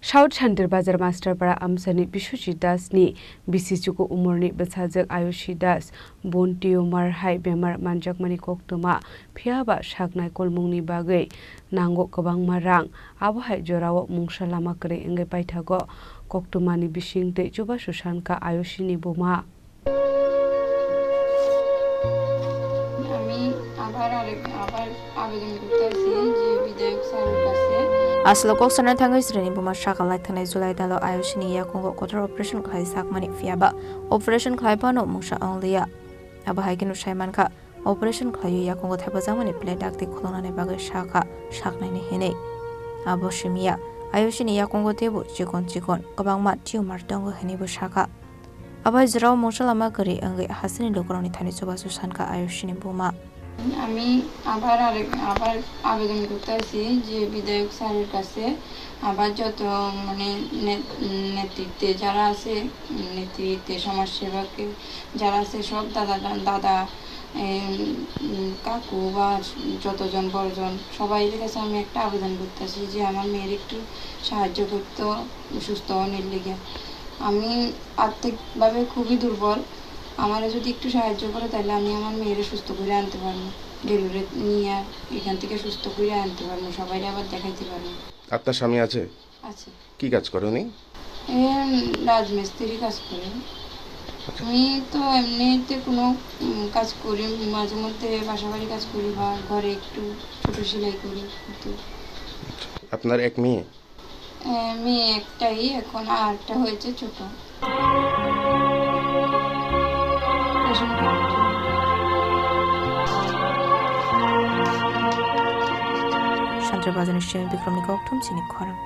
South Santirbazar Masterpara Amchaini Biswajit Dasni Bisi Chuku Omarni Bwsajwk Ayushi Das Bon Tumor Bemar Manjakmani Koktwma.Phiyaba Saknaikolmwngni Bagwi Nango Kwbang Abohai Jorao Mwngsa Lama Kwrwi Paithago Koktwmani Bisingtwi Chubachu Sankha Ayushi ni Buma Aslo koksana thangai sreni Buma shaka lai thanai July dalo Ayushi ni yakungo kotor operation khlai Saknaikolmwng operation khlai pano Mwngsa onglya Abohai kinu shaimanka operation khlai yakungo thapajamani play dakti kholona ne bagwi shaka saknai ni hene aboshimiya Ayushi ni yakungo tebu chikon Kwbang Tumor dongo hene bu shaka Abohai Jorao Mwngsa Lama Kwrwi Wngwi hasini lokoroni thani Chubachu Sankha Ayushi ni Buma আমি আবার আবেদন করতেছি যে বিধায়ক স্যারের কাছে আবার যত মানে নেতৃত্বে যারা আছে নেতৃত্বে সমাজসেবকে যারা আছে সব দাদা কাকু বা যতজন বড়জন সবাইয়ের কাছে আমি একটা আবেদন করতেছি যে আমার মেয়ের একটু সাহায্য করতে সুস্থ হওয়ার লেগে আমি আর্থিকভাবে খুবই দুর্বল আমার যদি একটু সাহায্য করে তাহলে আমি আমার মেয়েরে সুস্থ করে আনতে পারবো ডেলিভারি নিয়ে এখান থেকে সুস্থ করে আনতে পারবো সবাইরে আবার দেখাইতে পারবো আপনার স্বামী আছে কি কাজ করে উনি রাজমিস্ত্রি কাজ করে আমি তো এমনিতে কোনো কাজ করি মাঝে মধ্যে বাসাবাড়ি কাজ করি বা ঘরে একটু ছোট সেলাই করি আপনার এক মেয়ে মেয়ে একটাই এখন আরেকটা হয়েছে ছোট Santirbazar Chini Khorang Chini Khorang